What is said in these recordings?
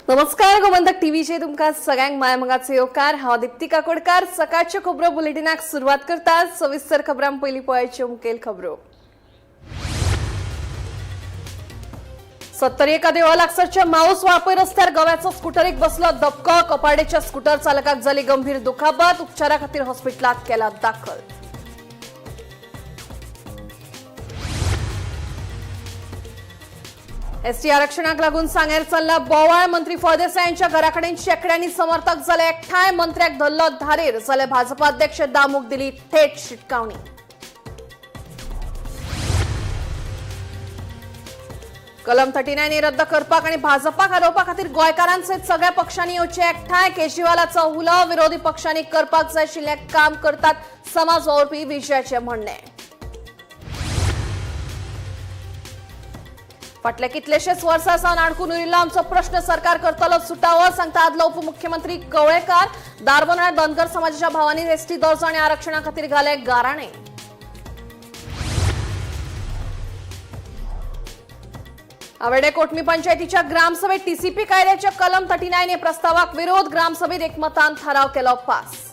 नमस्कार गोमंतक टीव्हीचे तुमका सगळ्यांक मायमंगाचे येवकार हांव दीप्ती काकोडकार सकाळच्या खबरो बुलेटिनाक सुरुवात करतात सविस्तर खबरां पयलीं पळोवचे मुखेल खबरो 71 देवळा लागसारच्या माऊस वाळपय रस्त्यार गव्याचो स्कूटरीक बसलो धपको कपाडेच्या स्कूटर चालकाक जाली गंभीर दुखापत उपचारा खातीर हॉस्पिटलात केला दाखल। एसटी आरक्षणाक लागून सांगेर चल्ला बोवाळ मंत्री फळदेसाय यांच्या घराकडेन शेकड्यांनी समर्थक जाले एकठांय मंत्र्याक धरलो धारेर जाल्यार भाजपा अध्यक्ष दामूक दिली थेट शिटकावणी। कलम 39 रद्द करपाक आनी भाजपाक हारोवपा खातीर गोंयकारांसयत सगळ्या पक्षांनी येवचे एकठांय केजरीवालाचो उलो विरोधी पक्षांनी करपाक जाय आशिल्लें काम करतात समाज वावुरपी विजयाचें म्हणणें। फाटले कितलेशेच वर्सां सावन अडकून उरिल्लो आमचो प्रश्न सरकार करतलो सुटावो सांगता आदलो उपमुख्यमंत्री कवळेकार। दारबोनार धनगर समाजाच्या भावांनी एसटी दर्जो आनी आरक्षणा खातीर घाले गाराणे। आवेडे कोटमी पंचायतीच्या ग्रामसभेत टीसीपी कायद्याच्या कलम 39 प्रस्तावाक विरोध ग्रामसभेत एकमतान ठराव केलो पास।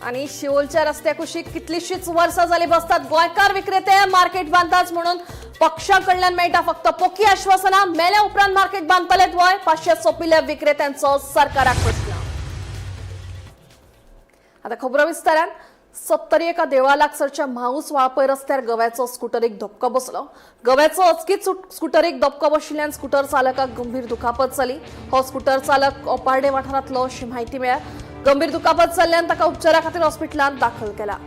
आणि शिवोलच्या रस्त्या कुशीक कितलीशीच वर्सां जाली बसतात गोंयकार विक्रेते मार्केट बांदताच म्हणून पक्षाकडल्यान मेळटा फक्त पोकी आश्वासनां मेल्या उपरांत मार्केट बांदतलेत वय 500 सोंपिल्ल्या विक्रेत्यांचो सरकाराक प्रश्न। आता खबरो विस्तारान 71 देवळा लागसारच्या माऊस वाळपय रस्त्यार गव्याचो स्कूटरीक धपको बसलो। गव्याचो अचकीत स्कूटरीक धपको बशिल्ल्यान स्कूटर चालकाक गंभीर दुखापत जाली। हो स्कूटर चालक ओपार्डे वाठारांतलो अशी माहिती मेळ्ळ्या। गंभीर दुखापत जाल्ल्यान ताका उपचारा खातीर हॉस्पिटलांत दाखल केला।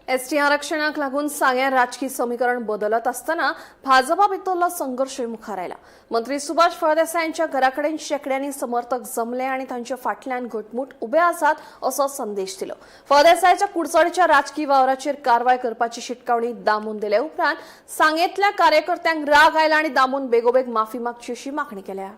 एसटी आरक्षणाक लागून सांग्यार राजकीय समीकरण बदलत असताना भाजपा भितरलो संघर्ष मुखार आयला। मंत्री सुभाष फळदेसाय यांच्या घराकडेन शेकड्यांनी समर्थक जमले आणि तांच्या फाटल्यान घटमूट उबे आसात असो संदेश दिलो। फळदेसायच्या कुडचडेच्या राजकीय वावराचेर कारवाय करपाची शिटकावणी दामून दिले उपरांत सांगेतल्या कार्यकर्त्यांक राग आयला आणि दामून बेगोबेग माफी मागची अशी मागणी केल्या।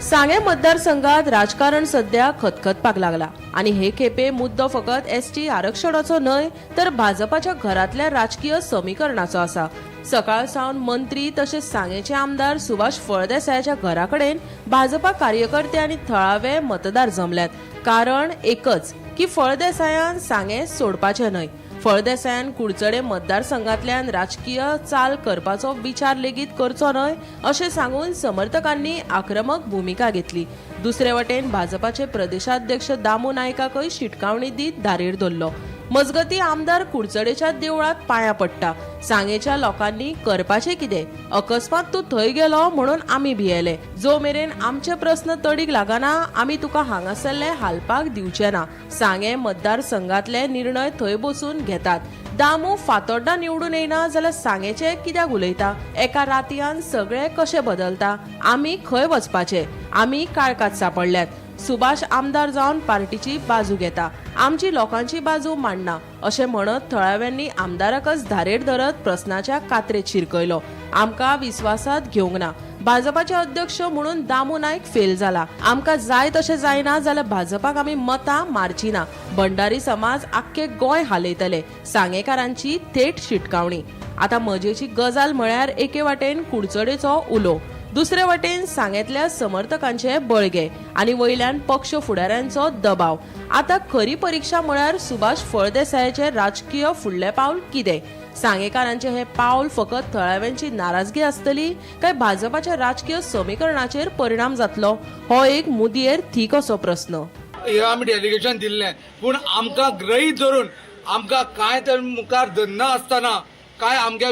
सांगे मतदारसंघात राजकारण सध्या खतखतपाक लागला आणि हे खेपे मुद्दो फकत एसटी आरक्षणाचो न्हय तर भाजपाच्या घरातल्या राजकीय समीकरणाचो आसा। सकाळ सावन मंत्री तसेच सांगेचे आमदार सुभाष फळदेसायच्या घराकडेन भाजपा कार्यकर्ते आणि थळावे मतदार जमल्यात। कारण एकच की फळदेसायान सांगे सोडपाचे न्हय। फळदेसायान कुडचडे मतदारसंघातल्यान राजकीय चाल करपाचो विचार लेगीत करचो न्हय अशें सांगून समर्थकांनी आक्रमक भूमिका घेतली। दुसरे वटेन भाजपाचे प्रदेशाध्यक्ष दामू नायकाकय शिटकावणी दीत धारेर धरलो। मजगती आमदार कुडचडेच्या देवळात पांया पडटा। सांगेच्या लोकांनी करपाचे कितें? अकस्मात तूं थंय गेलो म्हणून आमी भियेले। जो मेरेन आमचे प्रश्न तडीक लागना आमी तुका हांगासरले हालपाक दिवचे ना। सांगे मतदारसंघातले निर्णय थंय बसून घेतात। दामू फातोड्डा निवडून येना जाल्यार सांगेचे कित्याक उलयता? एका रातयान सगळे कशे बदलता? आमी खंय वचपाचे? आमी काळकात सापडल्यात। सुभाष आमदार जावन पार्टीची बाजू घेता, आमची लोकांची बाजू मांडना अशें म्हणत थळाव्यांनी आमदाराकच धारेर धरत प्रश्नाच्या कात्रेत शिरकयलो। आमकां विश्वासात घेवंक ना। भाजपाचे अध्यक्ष म्हणून दामू नायक फेल जाला। आमकां जाय तशें जायना जाल्यार भाजपाक आमी मतां मारची ना। भंडारी समाज आख्खे गोंय हालयतले। सांगेकारांची थेट शिटकावणी। आता मजेची गजाल म्हळ्यार एके वाटेन कुडचडेचो उलो, दुसरे वटेन सांगेतल्या समर्थकांचे बळगे आणि वयल्यान पक्ष फुडाऱ्यांचो दबाव। आता खरी परीक्षा म्हळ्यार सुभाष फळदेसायाचे राजकीय फुडले पाऊल कितें? सांगेकारांचे हे पाऊल फकत थळाव्यांची नाराजगी आसतली काय भाजपाच्या राजकीय समीकरणाचेर परिणाम जातलो? हो एक मुदयेर थीक असो प्रश्न। आमी डेलिगेशन दिल्लें पूण आमकां ग्रहीत धरून आमकां काय तर मुखार धरना आसतना काय आमच्या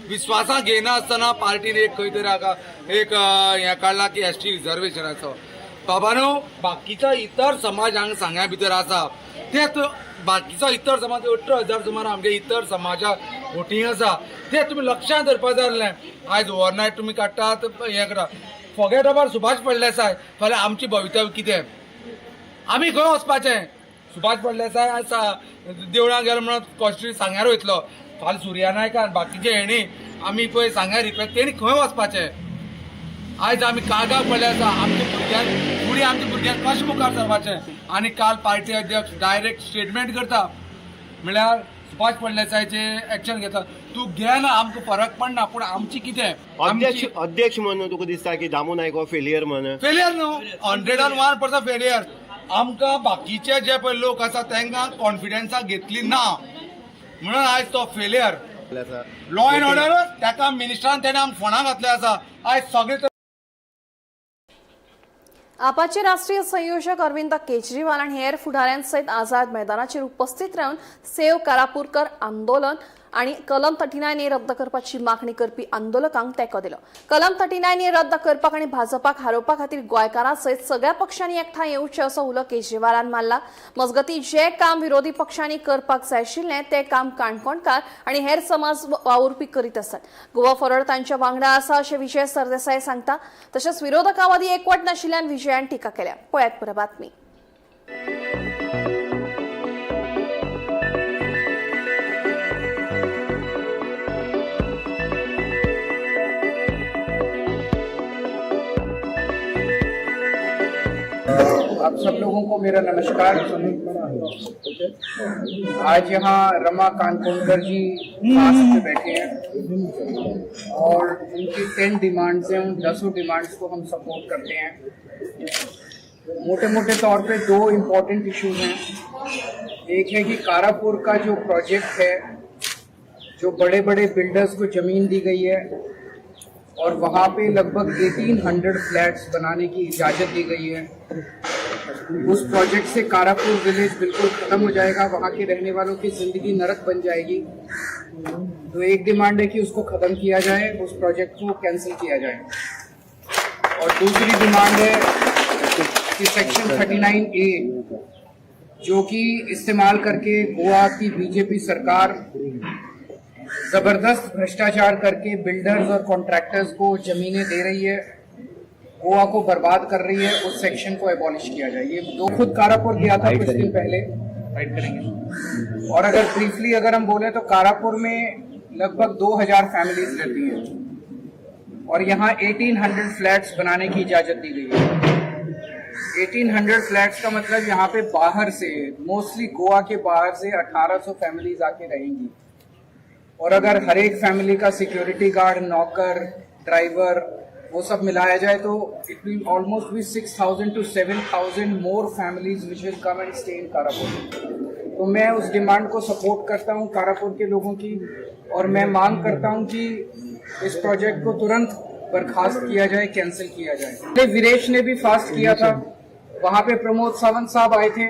विश्वासाक घेयना आसतना पार्टीन एक खंय तरी एक हें काडला की एसटी रिजर्वेशनाचो बाबानो बाकीच्या इतर समाजांक सांग्या भितर आसा तेच बाकीचो इतर समाज 18,000 सुमार आमच्या इतर समाजाक वोटींग आसा ते तुम्ही लक्षांत धरपा जाय आसलें. आयज ओवरनायट तुम्ही काडटात हें करा फॉगेट अबाउट सुभाष फडणवीसाय फाल्यां आमची भवितव्य कितें आमी खंय वचपाचें. सुभाष फडणवीसाय आयज देवळां गेलो म्हणून कॉन्स्टिट्युशन सांग्यार वयतलो फाल्यां सुर्या नायकान बाकीचे हेणी आमी पळय सांग्यार रिक्वेस्ट तेणी खंय वचपाचें. आयज आमी काळगांव पडले आसा आमच्या भुरग्यांक फुडें आमच्या भुरग्यांक कशें मुखार सरपाचें. आनी काल पार्टी अध्यक्ष डायरेक्ट स्टेटमेंट करता म्हळ्यार सुभाष फडणवीसाचे एक्शन घेता तूं घे ना आमकां फरक पडना पूण आमची कितें अध्यक्ष म्हणून तुका दिसता की दामू नायक हो फेलियर म्हणून फेलियर न्हू 101% फेलियर. आमकां बाकीचे जे पळय लोक आसा तांकां कॉन्फिडन्सा घेतली ना म्हणून आयज तो फेलियर. लॉ अँड ऑर्डर ताका मिनिस्टरान तेणे आमकां फोंडां घातले आसा आयज सगळे आपाचे राष्ट्रीय संयोजक अरविंद केजरीवाल आणि हेर फुडाऱ्यांसयत आझाद मैदानाचेर उपस्थित रावन सेव कारापुरकर आंदोलन आणि कलम 39 रद्द करपाची मागणी करपी आंदोलकांक तेंको दिलो. कलम 39 रद्द करपाक आणि भाजपाक हारोवपा खातीर गोंयकारांसयत सगळ्या पक्षांनी एकठांय येवचें असो उलो केजरीवालान मारला. मजगतीं जे काम विरोधी पक्षांनी करपाक जाय आशिल्लें तें काम काणकोणकार आणि हेर समाज वावुरपी करीत आसात. गोवा फॉरवर्ड तांच्या वांगडा आसा अशें विजय सरदेसाय सांगता. तशेंच विरोधकां मदीं एकवट नाशिल्ल्यान विजयान टिका केल्या. पळयात पुरो बातमी. आप सब लोगों को मेरा नमस्कार। आज यहाँ रमा कानकोणकर जी मास्क पे बैठे हैं और उनकी 10 डिमांड्स हैं, उन 10 डिमांड्स को हम सपोर्ट करते हैं। मोटे मोटे तौर पे 2 इम्पोर्टेंट इश्यूज हैं। एक है कि कारापुर का जो प्रोजेक्ट है, जो बड़े बड़े बिल्डर्स को ज़मीन दी गई है और वहाँ पे लगभग 1800 फ्लैट्स बनाने की इजाज़त दी गई है, उस प्रोजेक्ट से कारापुर विलेज बिल्कुल खत्म हो जाएगा, वहाँ के रहने वालों की जिंदगी नरक बन जाएगी। तो एक डिमांड है कि उसको खत्म किया जाए, उस प्रोजेक्ट को कैंसिल किया जाए। और दूसरी डिमांड है कि सेक्शन 39A जो कि इस्तेमाल करके गोवा की बीजेपी सरकार जबरदस्त भ्रष्टाचार करके बिल्डर्स और कॉन्ट्रैक्टर्स को जमीनें दे रही है, गोवा को बर्बाद कर रही है, उस सेक्शन को एबॉलिश किया जाए। ये दो खुद कारापुर गया था कुछ दिन पहले, राइट करेंगे। और अगर ब्रीफली अगर हम बोले तो कारापुर में लगभग 2000 फैमिलीज रहती हैं और यहाँ 1800 फ्लैट्स बनाने की इजाजत दी गई है। 1800 फ्लैट्स का मतलब यहाँ पे बाहर से, मोस्टली गोवा के बाहर से 1800 फैमिलीज आके रहेंगी। और अगर हर एक फैमिली का सिक्योरिटी गार्ड, नौकर, ड्राइवर वो सब मिलाया जाए तो it will almost be 6000 to 7000 more families which will come and stay in Karapur. तो मैं उस डिमांड को सपोर्ट करता हूँ कारापुर के लोगों की, और मैं मांग करता हूँ कि इस प्रोजेक्ट को तुरंत बर्खास्त किया जाए, कैंसिल किया जाए। वीरेश ने भी फास्ट किया था, वहाँ पे प्रमोद सावंत साहब आए थे,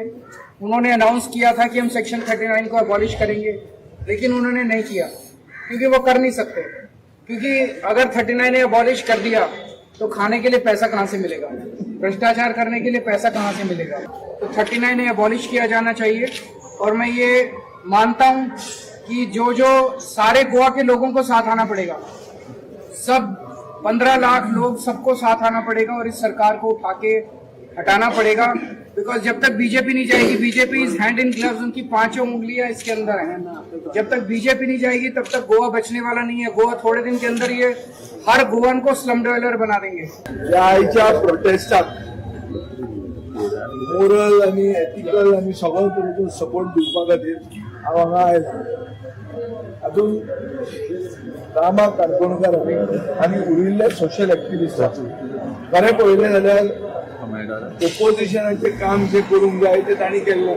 उन्होंने अनाउंस किया था कि हम सेक्शन 39 को अबॉलिश करेंगे, लेकिन उन्होंने नहीं किया क्योंकि वो कर नहीं सकते। क्योंकि अगर 39 अबॉलिश कर दिया तो खाने के लिए पैसा कहाँ से मिलेगा, भ्रष्टाचार करने के लिए पैसा कहाँ से मिलेगा। तो 39 अबॉलिश किया जाना चाहिए। और मैं ये मानता हूँ कि जो जो सारे गोवा के लोगों को साथ आना पड़ेगा, सब 15 लाख लोग सबको साथ आना पड़ेगा और इस सरकार को उठा के हटाना पड़ेगा। बिकॉज जब तक बीजेपी नहीं जाएगी, BJP is hand in gloves, उनकी 5 उंगलियां इसके अंदर हैं। जब तक बीजेपी नहीं जाएगी तब तक गोवा बचने वाला नहीं है। गोवा थोड़े दिन के अंदर ये हर गोवन को स्लम डवेलर बना देंगे। आयच्या प्रोटेस्टाक मोरल आणि एथिकल आणि सगळ्या तरेचो सपोर्ट दिवपा खातीर हांव हांगा आयलो। हातून रामा काणकोणकार आनी उरिल्ले सोशल एक्टिविस्ट खरें पळयलें जाल्यार ओपोजिशनाचे काम जे करूंक जाय ते तांणी केल्लें।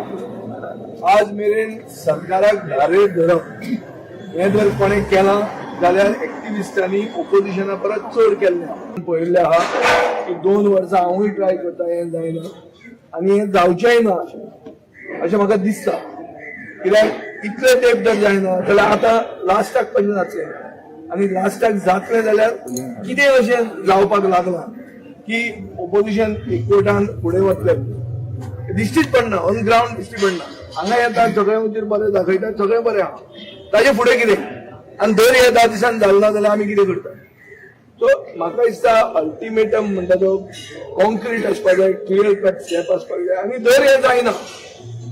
आज मेरेन सरकाराक धारेर धरप हें जर कोणें केलां जाल्यार एक्टिविस्टांनी ओपोजिशना परत चड केल्लें पळयल्लें आहा की 2 वर्सां हांवूय ट्राय करता, हें जायना आनी हें जावचेंय ना अशें म्हाका दिसता। कित्याक इतले तेंप जर जायना जाल्यार आतां लास्टाक कशें जातलें, आनी लास्टाक जातलें जाल्यार कितें अशें जावपाक लागलां की ओपोजिशन एकवटान फुडें वतलें दिश्टीच पडना ऑन ग्राउंड दिश्टी पडना हांगा येता सगळे वचून बरें दाखयता सगळें बरें आहा ताजे फुडें कितें आनी दर हे 10 दिसान जालना जाल्यार आमी कितें करता सो म्हाका दिसता अल्टिमेटम म्हणटा तो कॉन्क्रीट आसपाक जाय क्लियर कट स्टेप आसपाक जाय आनी दर हे जायना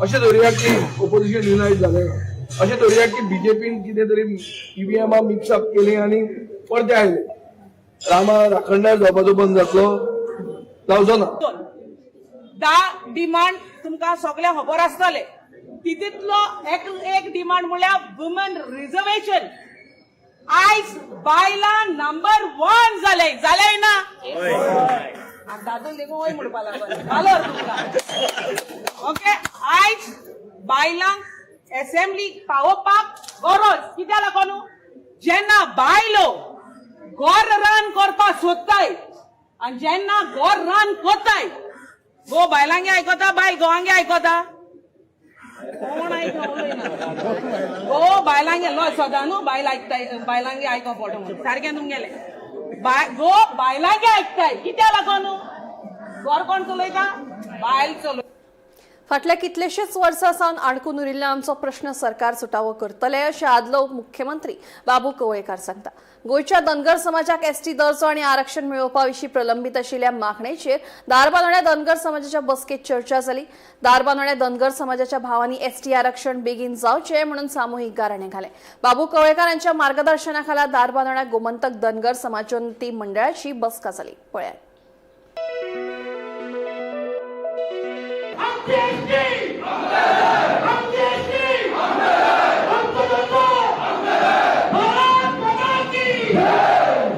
अशें धरुया की ओपोजिशन युनायट जालें ना अशें धरुया की बीजेपीन कितें तरी ईव्हीएमा मिक्सअप केली आनी परते आयले रामा राखणदार जावपाचो बंद जातलो जावचो ना 10 डिमांड तुमकां सगळे खबर आसतले तितूंतलो एक डिमांड म्हळ्यार वुमन रिजर्वेशन आयज बायलां नंबर 1 जाले ना दादून देखून वय म्हणपा लागलो तुमकां ओके आयज बायलांक असेंब्लीक पावोवपाक गरज कित्या लागून जेन्ना बायलो घर रन करपाक सोदताय आनी जेन्ना घर रन करताय गो बायलांगे आयकता बायल गोवांगे आयकता कोण आयकता गो बायलांगे लो सदां न्हू बायल आयकताय बायलांगे आयको पडटा म्हणून सारकें तुमगेलें गो बायलांगे आयकताय कित्या लागून घर कोण चलयता बायल चलयता फाटल्या कितलेशेच वर्सां सावन आडकून उरिल्ल्या आमचो प्रश्न सरकार सुटावो करतले अशें आदलो मुख्यमंत्री बाबू कवळेकार सांगता गोंयच्या धनगर समाजाक एसटी दर्जो आनी आरक्षण मेळोवपा विशीं प्रलंबीत आशिल्ल्या मागणेचेर दारबांदोड्या धनगर समाजाच्या बसकेत चर्चा जाली दारबांदोड्या धनगर समाजाच्या भावांनी एसटी आरक्षण बेगीन जावचें म्हणून सामुहीक गाराणें घालें बाबू कवळेकार यांच्या मार्गदर्शनाखाला दारबांदोड्या गोमंतक धनगर समाजोन्नती मंडळाची बसका जाली पळयात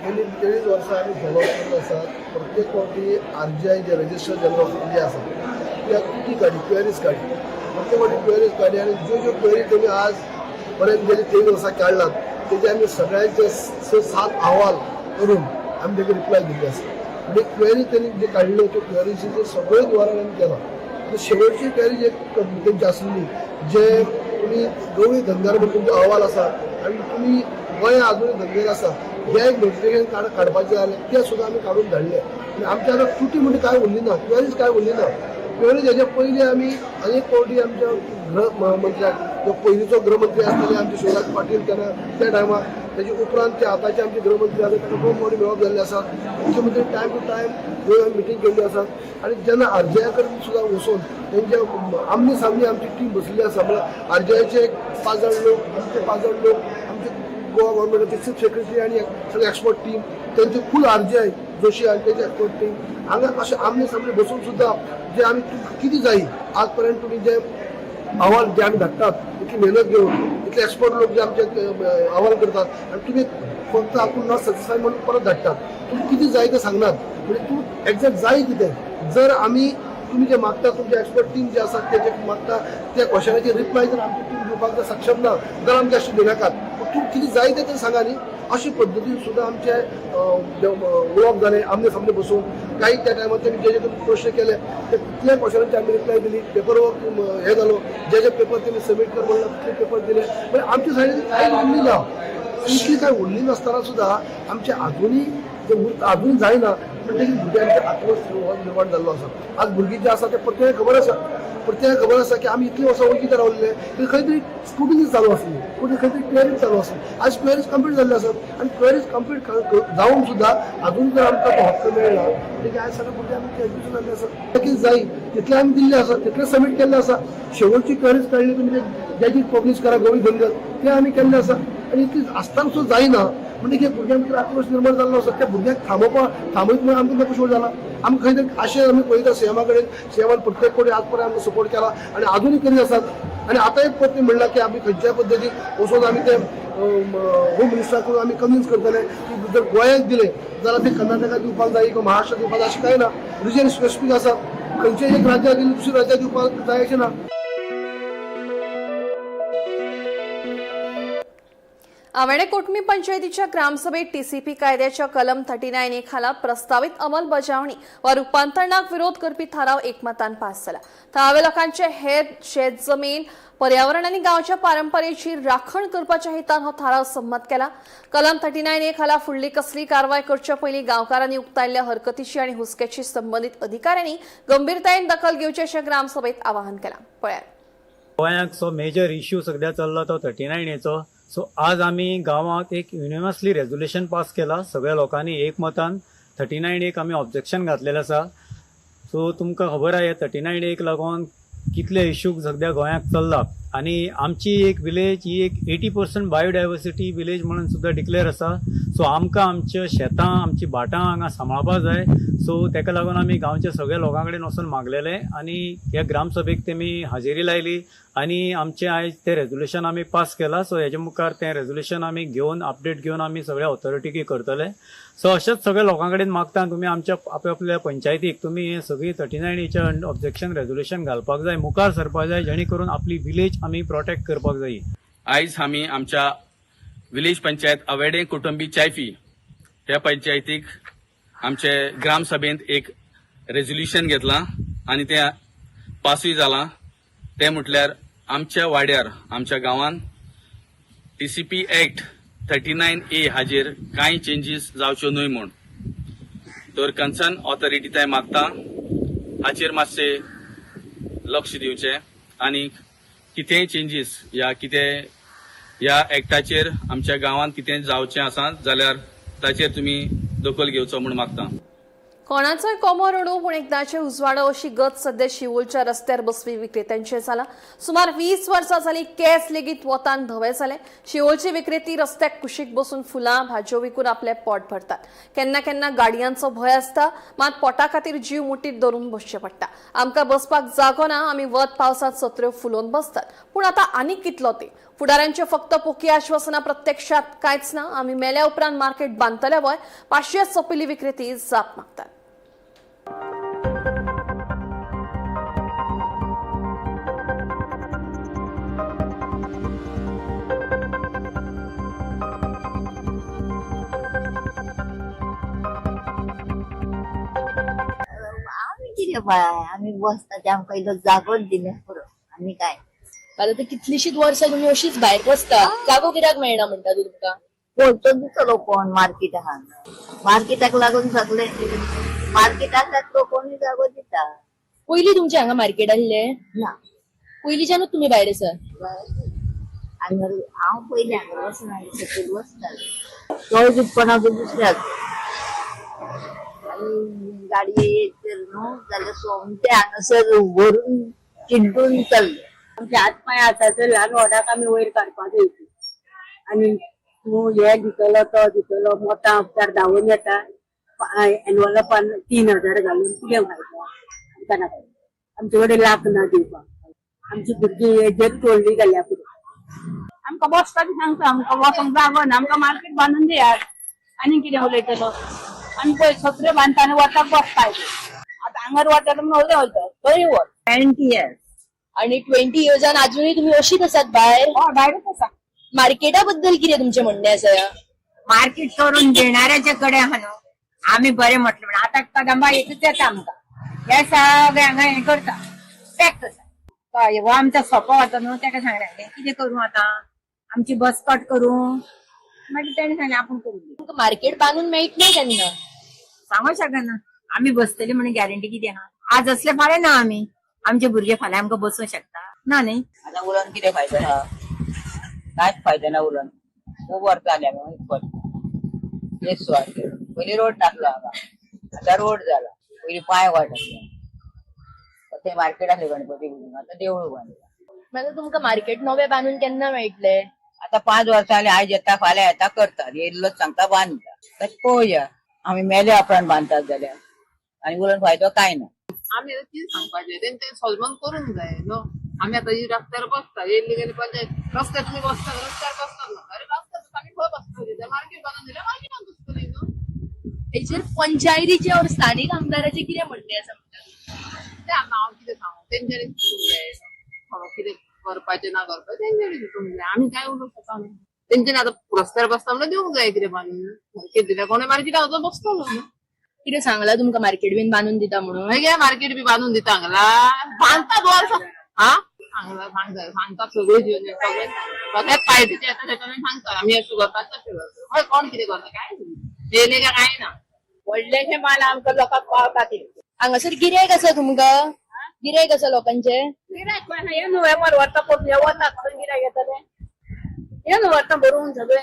गेली 43 वर्सां आमी फॉलो करत आसात प्रत्येक फावटी आरजीआय जे रजिस्टर जनरल ऑफ इंडिया आसा त्या किती काडी क्वेरीज काडी प्रत्येक फावटी क्वेरीज काडी आनी ज्यो क्वेरी तेमी आज पर्यंत गेली 3 वर्सां काडलात तेजे आमी सगळ्यांचे 6-7 अहवाल करून आमी तेका रिप्लाय दिल्ले आसा म्हणजे क्वेरी त्यांनी जे काढले त्यो क्वेरीचे सगळें निवारण आमी केलां शेवटची क्वेरी एक तेंची आसली जे तुम्ही गवळी धनगर म्हणून तुमचो अहवाल आसा आनी तुम्ही गोंया अजून धनगर आसा हे एक नोटिफिकेशन काडपाचें जालें तें सुद्दां आमी काडून धाडलें आनी आमचे आतां त्रुटी म्हणजे काय उरली ना क्वेरीज काय उरली ना क्वेरीज हेजे पयलीं आमी अनेक फावटी आमच्या गृहमंत्र्याक जो पयलींचो गृहमंत्री आसताले आमचे शिवराज पाटील तेन्ना त्या टायमार तेजे उपरांत ते आतांचे आमचे गृहमंत्री आसा ताका 2 फावटी मेळप जाल्ले आसात मुख्यमंत्री टायम टू टायम गोंयांत मिटींग केल्ली आसात आनी जेन्ना आरजीआय कडेन सुद्दां वचून तेंच्या आमने सामने आमची टीम बसलेली आसा म्हळ्यार आरजीआयचे 5 जाण लोक आमचे 5 जाण लोक आमचे गोवा गव्हर्मेंटाचे चीफ सेक्रेटरी आनी सगळे एक्सपर्ट टीम तेंचे फूल आरजीआय जोशी आनी तेजे एक्सपर्ट टीम हांगा अशें आमने सामने बसून सुद्दां जे आमी कितें जाय आज पर्यंत तुमी जे अहवाल जे आमी धाडटात इतली मेहनत घेवन इतले एक्सपर्ट लोक जे आमचे अहवाल करतात आनी तुमी फक्त आपूण नॉट सॅटिस्फाय म्हणून परत धाडटात तुमी कितें जाय तें सांगनात म्हणजे तूं एक्झॅक्ट जाय कितें जर आमी तुम्ही जे मागता तुमचे एक्सपर्ट टीम जे आसात ते मागता त्या क्वेश्चनाचे रिप्लाय जर आमची टीम दिवपाक सक्षम ना जाल्यार आमकां अशें दिनाकात तूं कितें जाय तें सांगा न्ही अशे पद्दतीन सुद्दां आमचे उलोवप जालें आमने सामने बसून काही त्या टायमार तेमी जे प्रश्न केले ते कितल्या क्वेश्चनांचे आमी रिप्लाय दिली पेपर वर्क हे जालो जे पेपर तेमी सबमीट कर म्हणलं तितले पेपर दिले म्हणजे आमच्या सायडीन कांय उरली ना इतली कांय उरली नासतना सुद्दां आमचे आजुनी जे उरत अजून जायना पण तेजी भुरग्यांचे आत्मविश्वास निर्माण जाल्लो आसा आज भुरगीं जे आसा ते प्रत्येक खबर आसा की आमी इतली वर्सां वळखीचे रावल्ले की खंय तरी स्क्रुटिनी चालू आसली खंय तरी क्वेरीज चालू आसली आज क्वेरीज कंप्लीट जाल्ले आसात आनी क्वेरीज कंप्लीट जावन सुद्दां अजून जर आमकां तो हक्क मेळना म्हणजे आज सगळे भुरगे आमी एडमिशन जाल्ले आसा कितें जाय तितले आमी दिल्ले आसा तितले सबमीट केल्ले आसा शेवटची क्वेरीज काडली तुमी जेची पब्लीश करा गोवी धनगर ते आमी केल्ले आसा आनी इतली आसतना सुद्दां जायना म्हणजे भुरग्यां भितर आक्रोश निर्माण जाल्लो आसा त्या भुरग्यांक थांबयत म्हणून आमकां नको शोध जाला आमी खंय तरी अशें आमी पळयता सीएमा कडेन सीएमान प्रत्येक कोणी आज पर्यंत आमकां सपोर्ट केला आनी अजूनय करीत आसात आनी आतां एक पत्नी म्हणला की आमी खंयच्याय पद्दतीन वचून आमी ते होम मिनिस्टराकडून आमी कन्विन्स करतले की जर गोंयाक दिले जाल्यार ते कर्नाटकाक दिवपाक जाय किंवा महाराष्ट्राक दिवपाक जाय अशें कांय ना रिजन स्पेसिफीक आसा खंयच्याय एक राज्याक दिली दुसऱ्या राज्याक दिवपाक जाय अशें ना आवेणे कोटमी पंचायतीच्या ग्रामसभेत टीसीपी कायद्याच्या कलम 39A खाला प्रस्तावित अंमलबजावणी वा रुपांतरणाक विरोध करपी थाराव एकमतान पास जाला. थळाव्या लोकांचे हेर शेत जमीन पर्यावरण आनी गांवच्या परंपरेची राखण करपाच्या हेतान हो थाराव संमत केला. कलम 39A खाला फुडली कसली कारवाय करचे पयलीं गांवकारांनी उक्तायल्ल्या हरकतीची आनी हुस्क्याची संबंधित अधिकाऱ्यांनी गंभीरतायेन दखल घेवची अशें ग्रामसभेत आवाहन केलां. पळयात. गोंयांत सो मेजर इश्यू सध्या चल्ला तो 39A. सो आज आम्ही गावात एक युनिवर्सली रेझोल्युशन पास केला. सगळ्या लोकांनी एकमतान 39A आम्ही ऑब्जेक्शन घातलेलें आसा. सो तुमकां खबर आहे 39A लागून कितले इश्यू सध्या गोंयांत चल्ला आणि आमची एक विलेज ही एक 80% बायोडायवर्सिटी विलेज म्हणून सुद्धा डिक्लेअर आसा. सो आमकां आमच्या शेतां आमची भाटां हांगा सांबाळपा जाय. सो तेका लागून आमी गांवच्या सगळ्या लोकां कडेन वचून मागलेले आणि ह्या ग्रामसभेक तेमी हाजेरी लायली आणि आमचे आयज ते रेझोल्युशन आमी पास केला. सो हेजे मुखार तें रेझोल्युशन आमी घेवन अपडेट घेवन आमी सगळ्या ऑथॉरिटीक करतले. सो अशेंच सगळ्या लोकां कडेन मागता तुमी आमच्या आपल्या पंचायतीक तुमी हे सगळी 39A ऑब्जेक्शन रेझोल्युशन घालपाक जाय, मुखार सरपाक जाय, जेणे करून आपली विलेज आमी प्रोटेक्ट करपाक जाय. आयज आमी आमच्या विलेज पंचायत आवेडे कुटुंबी चायफी ह्या पंचायतीक आमचे ग्रामसभेंत एक रेझोल्युशन घेतला आणि ते पासूय जाला. ते म्हटल्यार आमच्या वाड्यार आमच्या गांवांत टीसीपी एक्ट 39A हाजेर कांय चेंजीस जावच्यो न्हय म्हूण. तर कन्सर्न ऑथॉरिटी ते मागता हाचेर मातशे लक्ष दिवचें आणि कितेंय चेंजीस ह्या एक्टाचेर आमच्या गांवांत कितें जावचें आसा जाल्यार ताचेर तुमी दखल घेवचो म्हूण मागता. कोणाचोय कोमो रडू पूण एकदाचे उजवाडो अशी गत सध्या शिवोलच्या रस्त्यार बसपी विक्रेत्यांचे जाला. सुमार 20 वर्सां जाली केस लेगीत वतान धवे जाले. शिवोलची विक्रेती रस्त्याक कुशीक बसून फुलां भाज्यो विकून आपले पोट भरतात. केन्ना केन्ना गाडयांचो भंय आसता, मात पोटा खातीर जीव मुठीत धरून बसचें पडटा. आमकां बसपाक जागो ना, आमी वत पावसांत सत्र्यो फुलोवन बसतात. पूण आतां आनीक कितलो ते फुडाऱ्यांचे फक्त पोकी आश्वासनां प्रत्यक्षात कांयच ना. आमी मेल्या उपरांत मार्केट बांदतले वय 500 सोंपिल्ली विक्रेती जाप मागतात. कितें बाय आमी बसता ते आमकां इल्लो जागोच दिले पुरो आनी काय. आता कितलीशीच वर्सां तुमी अशीच भायर बसता, जागो कित्याक मेळना म्हणटा तूं तुमकां? पळतो दिसलो कोण मार्केट आहा, मार्केटाक लागून सगळे मार्केट आसा तो कोणी जागो दिता. पयलीं तुमचे हांगा मार्केट आसले ना पयलींच्यानूच तुमी भायर आसा? हांव पयलीं हांगा बसना सकयल बसतालें तो विकपणाक दुसऱ्याक आनी गाडये येयसर न्हू जाल्यार सोमते हांगासर व्हरून चिड्डून चल्ले. आमचे हात पांय आसा तर ल्हान व्हडाक आमी वयर काडपाक येता आनी तूं हे दितलो तो दितलो मोठा उपचार धांवून येता एनवलपान 3000 घालून कितें खायता आमकां नाका. आमचे कडेन लाख ना दिवपाक. आमची भुरगीं हेजेर तोडली जाल्या पुरो आमकां बसपाक सांगता. आमकां वचोंक जागो ना, आमकां मार्केट बांदून दियात. आनी कितें उलयतलो आमी पळय सत्र्यो बांदता आनी वताक बसताय. आतां आंगार वाटर उलय वयता थंय वच 20 years आणि 20 yearsआन अजूनही तुम्ही अशीच आसात भायर? भायरूच आसा. मार्केटा बद्दल कितें तुमचें म्हणणें आसा? मार्केट करून देणाऱ्याचे कडे आहा न्हू आमी बरें म्हटलें म्हणून आतां कदंबा एकच येता आमकां हे सगळें हांगा हें करता पॅक करता. हो आमचा सोपो वता न्हू ताका सांगलें कितें करूं आतां आमची बस कट करूं. मागीर तेणें सांगलें आपूण करून तुमकां मार्केट बांदून मेळटलें केन्ना? सांगूंक शकना. आमी बसतली म्हणून गॅरंटी कितें आहा? आज असले फाल्यां ना आमी. आमचे भुरगे फाल्यां आमकां बसूंक शकता ना न्ही. आतां उलोवन कितें फायदो आहा? कांयच फायदो ना उलोवन. खूब वर्सां जालीं हांगा एक सुवात पयलीं रोड नासलो हांगा, आतां रोड जाला. पयलीं पांय वाट आसले, ते मार्केट आसलें गणपती बुडून, आतां देवूळ बांदलां. मागीर तुमकां मार्केट नवें बांदून केन्ना मेळटलें? आतां 5 वर्सां जालीं आयज येता फाल्यां येता करतात. येयल्लोच सांगता बांदता. तशें पळोवया आमी मेल्या उपरांत बांदतात जाल्यार आनी उलोवन फायदो कांय ना. आमी आतां कितें सांगपाचें तेंचे सॉल्व करूंक जाय न्हू. आमी आतां रस्त्यार बसता येयल्ली गेली पंचायत रस्त्यार तुमी बसता रस्त्यार बसतात ना अरे रस्त्यार आमी खंय बसतली मार्केट बांदून दिल्यार मार्केटान बसतली न्हू. हेचेर पंचायतीचे और स्थानिक आमदाराचे कितें म्हणणें आसा म्हणटा? ते आतां हांव कितें सांगू तेंच्यांनी चिंतूंक जाय कितें करपाचें ना करपाचें तेंच्यांनी चिंतूंक जाय. आमी काय उलोवंक शकना. तेंच्यानी आता रस्त्यार बसता म्हणल्यार दिवंक जाय कितें बांदून मार्केट दिल्या कोणी मार्केट वचून बसतलो न्हू कितें सांगला तुमकां मार्केट बीन बांदून दिता म्हणून मागीर मार्केट बी बांदून दिता हांगला बांदतात वर्स हांगला सांगतात सगळ्यो घेवन सगळे सगळ्यात पायटीचे येता तेका सांगतात आमी अशें करतात तशें करतात हय कोण कितें करता काय येयले काय कांय ना व्हडलेशे माल आमकां लोकांक पावता ते हांगासर गिरायक आसा तुमकां गिरायक आसा लोकांचे गिरायक कोण हे न्हू हे व्हरता पळय हे वता खंय गिरायक येतले हे न्हू व्हरता भरून सगळे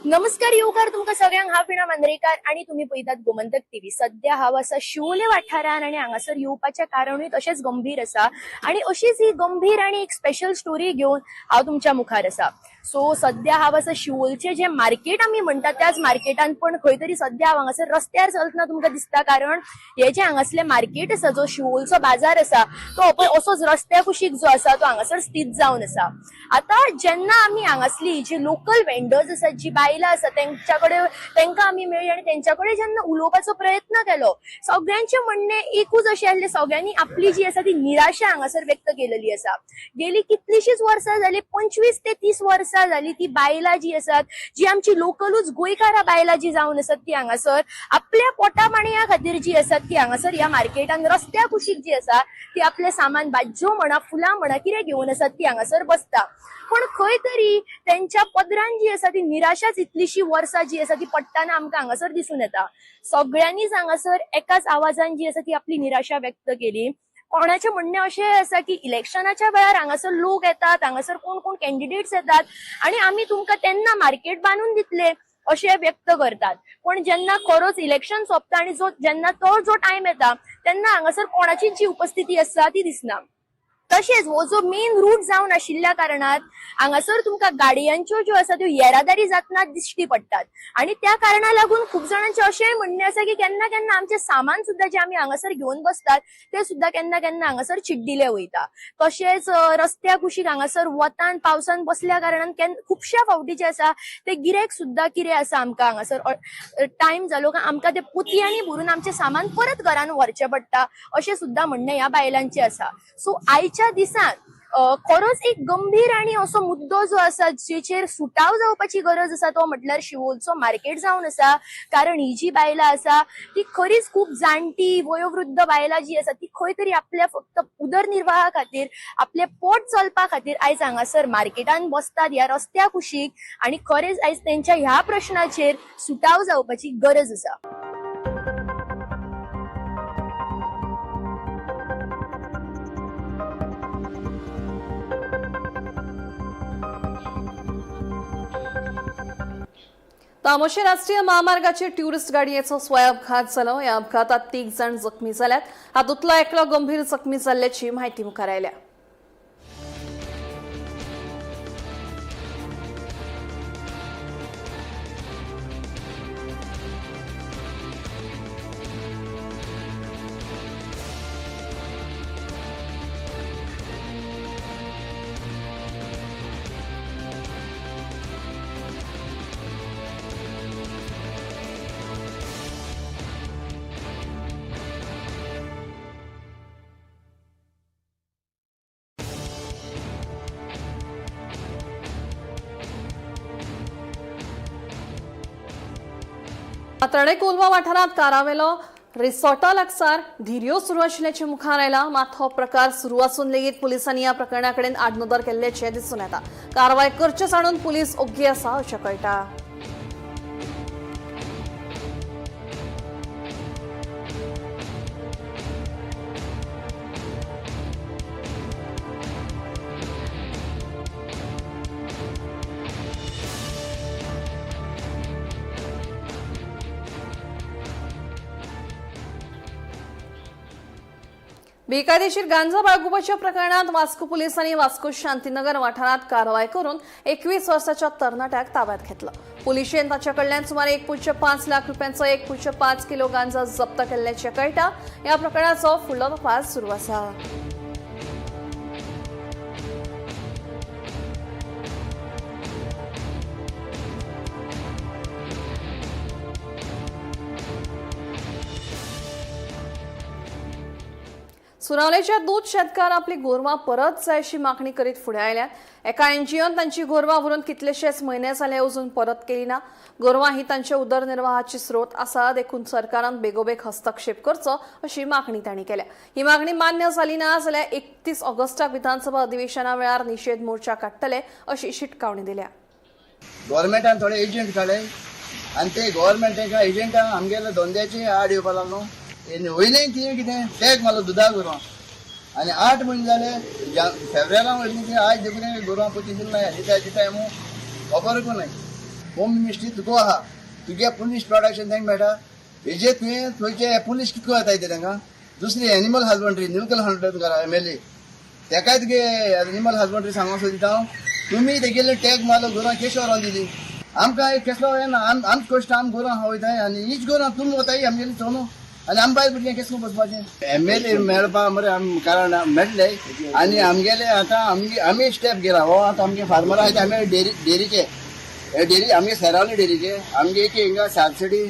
नमस्कार येवकार तुमकां सगळ्यांक हांव विणा मांद्रेकार आणि तुम्ही पळयतात गोमंतक टीव्ही. सध्या हांव आसा शिवोले वाठारान आणि हांगासर येवपाचें कारणूय तशेंच गंभीर आसा आणि अशीच ही गंभीर आणि एक स्पेशल स्टोरी घेवन हांव तुमच्या मुखार आसा. सो सध्या हांव आसा शिवोलचे जे मार्केट आमी म्हणटा त्याच मार्केटान पण खंय तरी सध्या हांव हांगासर रस्त्यार चलतना तुमकां दिसता कारण हे जे हांगासले मार्केट आसा जो शिवोलचो बाजार आसा तो असोच रस्त्या कुशीक जो आसा तो हांगासर स्थित जावन आसा. आता जेन्ना आमी हांगासली जी लोकल वेंडर्स आसात जी बायलां आसा तांकां आमी मेळ्ळी आनी तेंच्या कडेन जेन्ना उलोवपाचो प्रयत्न केलो सगळ्यांचे म्हणणे एकूच अशें आसलें सगळ्यांनी आपली जी आसा ती निराशा हांगासर व्यक्त केलेली आसा. गेली कितलीशीच वर्सां जाली 25 ते 30 वर्सां जाली ती बायलां जी आसात जी आमची लोकलूच गोंयकारां बायलां जी जावन आसात ती हांगासर आपल्या पोटा पाणया खातीर जी आसात ती हांगासर ह्या मार्केटान रस्त्या कुशीक जी आसा ती आपले सामान भाज्यो म्हणा फुलां म्हणा कितें घेवन आसात ती हांगासर बसता. पण खंय तरी त्यांच्या पदरान जी आसा ती निराशाच इतलीशी वर्सां जी आसा ती पडटाना आमकां हांगासर दिसून येता. सगळ्यांनीच हांगासर एकाच आवाजान जी आसा ती आपली निराशा व्यक्त केली. कोणाचे म्हणणे अशें आसा की इलेक्शनाच्या वेळार हांगासर लोक येतात हांगासर कोण कोण कॅन्डिडेट्स येतात आणि आमी तुमकां तेन्ना मार्केट बांदून दितले अशें व्यक्त करतात. पण जेन्ना खरोच इलेक्शन सोंपता आणि जेन्ना जो टायम येता तेन्ना हांगासर कोणाचीच जी उपस्थिती आसा ती दिसना. तशेंच हो जो मेन रूट जावन आशिल्ल्या कारणात हांगासर तुमकां गाडयांच्यो ज्यो आसा त्यो येरादारी जातना दिश्टी पडटात आणि त्या कारणाक लागून खूब जाणांचे अशेंय म्हणणे आसा की केन्ना केन्ना आमचे सामान सुद्धा जे आमी हांगासर घेवन बसतात ते सुद्धा केन्ना केन्ना हांगासर चिड्डिले वयता. तशेंच रस्त्या कुशीक हांगासर वतान पावसान बसल्या कारणान खुबश्या फावटी जे आसा ते गिरायक सुद्धा कितें आसा आमकां हांगासर टायम जालो काय आमकां ते पोतयांनी भरून आमचे सामान परत घरान व्हरचें पडटा अशें सुद्धा म्हणणें ह्या बायलांचें आसा. सो आयच्या दिसान खरोच एक गंभीर आणि असो मुद्दो जो आसा जेचेर सुटाव जावपाची गरज आसा तो म्हटल्यार शिवोलचो मार्केट जावन आसा. कारण ही जी बायलां आसा ती खरीच खूब जाणटी वयोवृद्ध बायलां जी आसा ती खंय तरी आपल्या फक्त उदरनिर्वाहा खातीर आपले पोट चलपा खातीर आयज हांगासर मार्केटान बसतात ह्या रस्त्या कुशीक आणि खरेच आयज तेंच्या ह्या प्रश्नाचेर सुटाव जावपाची गरज आसा. तामोशी राष्ट्रीय महामार्गाची ट्युरिस्ट गाडयेचो स्वयंघात जालो. या अपघातात 3 जण जखमी जाल्यात. हातूंतलो एकलो गंभीर जखमी जाल्ल्याची म्हायती मुखार आयल्या. तणे कोलवा वाठारात कारावेलो रिसॉर्टा लागसार धिऱ्यो सुरू आशिल्ल्याचे मुखार आयला. मात हो प्रकार सुरू आसून लेगीत पुलिसांनी ह्या प्रकरणाकडेन आडनदर केल्ल्याचे दिसून येता. कारवाय करचे जाणून पुलीस ओग्गी आसा अशें कळटा. बेकायदेशीर गांजा बाळगुपाच्या प्रकरणात वास्को पोलिसांनी वास्को शांतीनगर वाठारात कारवाय करून 21 वर्साच्या तरणाट्याक ताब्यात घेतलं. पुलिशेन ताच्या कडल्यान सुमारे 1.5 लाख रुपयांचो 1.5 किलो गांजा जप्त केल्ल्याचे कळटा. या प्रकरणाचो फुडलो तपास सुरू आसा. सुनावलेच्या दूध शेतकार आपली गोरवां परत जाय अशी मागणी करीत फुडें आयल्यात। एका एनजीओन तांची गोरवां व्हरून कितलेशेच म्हयने जाले अजून परत केली ना। गोरवां ही तांच्या उदरनिर्वाहाची स्रोत आसा, देखून सरकारान बेगोबेग हस्तक्षेप करचो अशी मागणी तांणी केल्या। ही मागणी मान्य जाली ना जाल्यार 31 ऑगस्टाक विधानसभा अधिवेशना वेळार निषेध मोर्चा काडटले अशी शिटकावणी दिल्या। गव्हर्मेंटान थोडे एजंट काडले आनी ते गव्हर्मेंटाच्या एजंटांक आमगेल्या धंद्याची आड येवपा लागलो। वयलें कितें टॅग मारलो दुदा गोरवां आनी 8 म्हयने जाले फेब्रुवारान व्हरली ती आज देखून गोरवां पती दिले दिता दिता खबरच ना। होम मिनिस्ट्री तुका आहा तुगे पुलीस प्रोडक्शन तांकां मेळटा हेजे तुवें थंयचे पुलीस कितको येता ते तांकां दुसरी एनिमल हजबंड्री न्यूकल हंड्रेड करा MLA तेकाय तुगे एनिमल हजबंड्री सांगूंक सोदिता हांव तुमी तेगेले टॅग मारलो गोरवां केशी व्हरोन दिली आमकां केसलो येना आमच कश्ट आम गोरवां खावयताय आनी हीच गोरवां तुमी वताय आमगेली चोनू आनी आम बायल भुरग्यांक केसलो बसपाचें MLA मेळपा मरे आम कारण मेळटले आनी आमगेले आतां आमी स्टेप गेला हो आतां आमगे फार्मर आहाय ते आमी डेरीचे डेरी आमगे सेरावली डेरीचे आमगे एक हिंगा सालसडी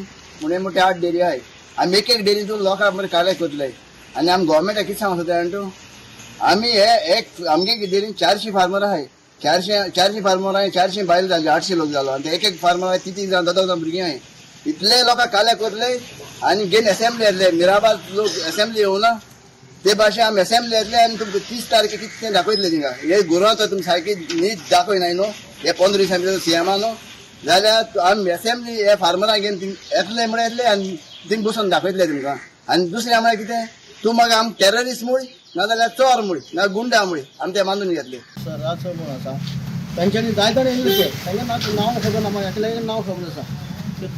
मुणे मोठे 8 डेरी आहाय आमी एक डेरीतून लोकांक मरे काले करतले आनी आमी गव्हर्मेंटाक कितें सांगूंक सोदता जाणा तूं आमी हे एक आमगे डेरीन 400 फार्मर आहाय 400 फार्मर आहाय 400 बायल जाले 800 लोक जालो आनी एक फार्मर आहाय 3 जाण 10 जाण भुरगीं आहाय इतले लोकांक काले करतले आनी घेन असेंब्ली येतले मिराबाद लोक असेंब्ली येवना ते भाशेन आमी असेंब्ली येतले आनी तुमकां 30 तारखेक कितें दाखयतले थिंगा हे गोरवां तर तुमी सारकी न्हीद दाखयनाय न्हू हे 15 दिसां भितर CM न्हू जाल्यार आमी असेंब्ली हे फार्मरांक घेवन येतले म्हण येतले आनी थिंग बसून दाखयतले तुमकां आनी दुसरें म्हळ्यार कितें तूं म्हाका आम टेररिस्ट म्हूण नाजाल्यार चोर म्हूण ना गुंडा म्हूण आमी ते मानून घेतले सर राज म्हूण आसा तांच्यांनी जाय तर येयल्ले तांकां नांव खबर ना म्हाका एकल्याक नांव खबर आसा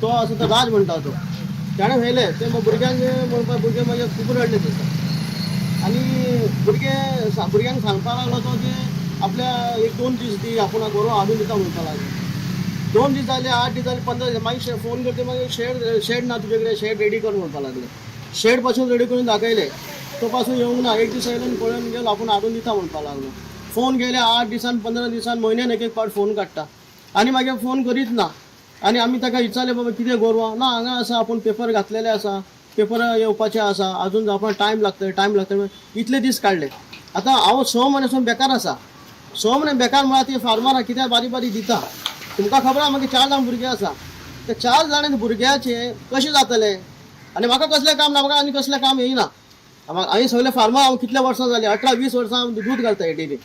तो आसा तो राज म्हणटा तो ताणें व्हेले ते भुरग्यांक म्हणपाक भुरगे म्हाजे खूब रडले दिसता आनी भुरग्यांक सांगपा लागलो तो की आपल्या 1-2 दीस दी आपूण गोरवां हाडून दिता म्हणपा लागलो 2 दीस जाले 8 दीस जाले 15 दीस मागीर फोन करते मागीर शेड ना तुजे कडेन शेड रेडी कर म्हणपा लागले शेड पासून रेडी करून दाखयले तो पासून येवंक ना 1 दीस येयलो आनी पळोवन गेलो आपूण हाडून दिता म्हणपा लागलो फोन गेले 8 दिसान 15 दिसान म्हयन्यान एक पावट फोन काडटा आनी मागीर फोन करीत ना आनी आमी ताका विचारलें बाबा कितें गोरवां ना हांगा आसा आपूण पेपर घातलेले आसा पेपर येवपाचे आसा आजून आपण टायम लागतले इतले दीस काडले आतां हांव 6 म्हयन्यासून बेकार आसा 6 म्हयने बेकार म्हळ्यार ती फार्मरां कित्याक बारीक दिता तुमकां खबर आहा मागीर 4 जाण भुरगे आसा ते 4 जाण भुरग्याचे कशें जातले आनी म्हाका कसलें काम ना म्हाका आनी कसलें काम येयना हांवें सगळे फार्मर हांव कितले वर्सां जालीं 18-20 वर्सां हांव दूद घालता हे डेरी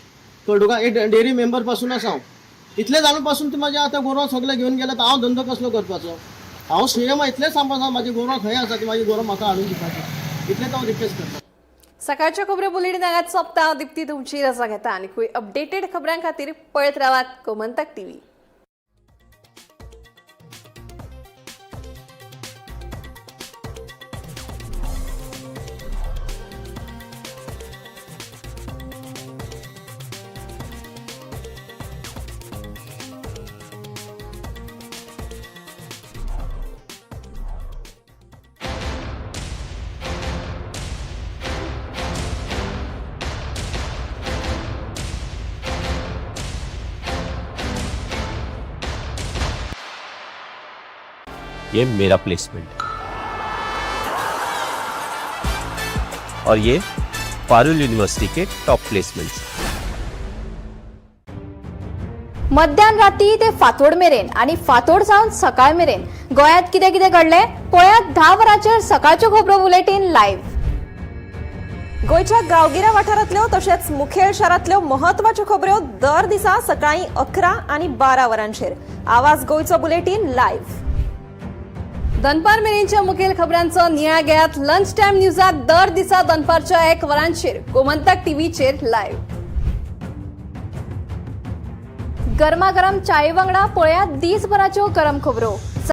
कळटुका एक डेरी मेंबर पासून आसा हांव इतले जाणून पासून ती म्हाजे आतां गोरवां सगळे घेवन गेले हांव धंदो कसलो करपाचो हांव CM इतलें सांगपाचो म्हाजी गोरवां खंय आसा ती म्हाजी गोरवां म्हाका हाडून दिवपाची इतलें हांव रिक्वेस्ट करता। सकाळच्या खबरो बुलेटिन हांगाच सोंपता। दिप्ती तुमची रजा घेता आनी अपडेटेड खबरां खातीर पळयत रावात गोमंतक TV। ये मेरा प्लेसमेंट और ये पारुल यूनिवर्सिटी के टॉप प्लेसमेंट्स। मध्यान राती ते फातोड मेरेन आणि फातोड सावन सकाळ मेरेन गोयात कितें कितें घडले पळयात 10 वरांचेर सकाळच्यो खबरो बुलेटिन लायव्ह। गोयच्या गांवगिऱ्या वाठारांतल्यो तशेंच मुखेल शारांतल्यो महत्वाच्यो खबरो दर दिसा सकाळीं 11 आनी 12 वरांचेर आवाज गोयचो बुलेटिन लायव्ह। दनपार मेरेनच्या मुखेल खबरांचो नियाळ घेयात लंच टायम न्यूजात दर दिसा दनपारच्या 1 वरांचेर गोमंतक TVचेर लायव्ह। गरमागरम चाये वांगडा पळयात दिसभराच्यो गरम खबरो।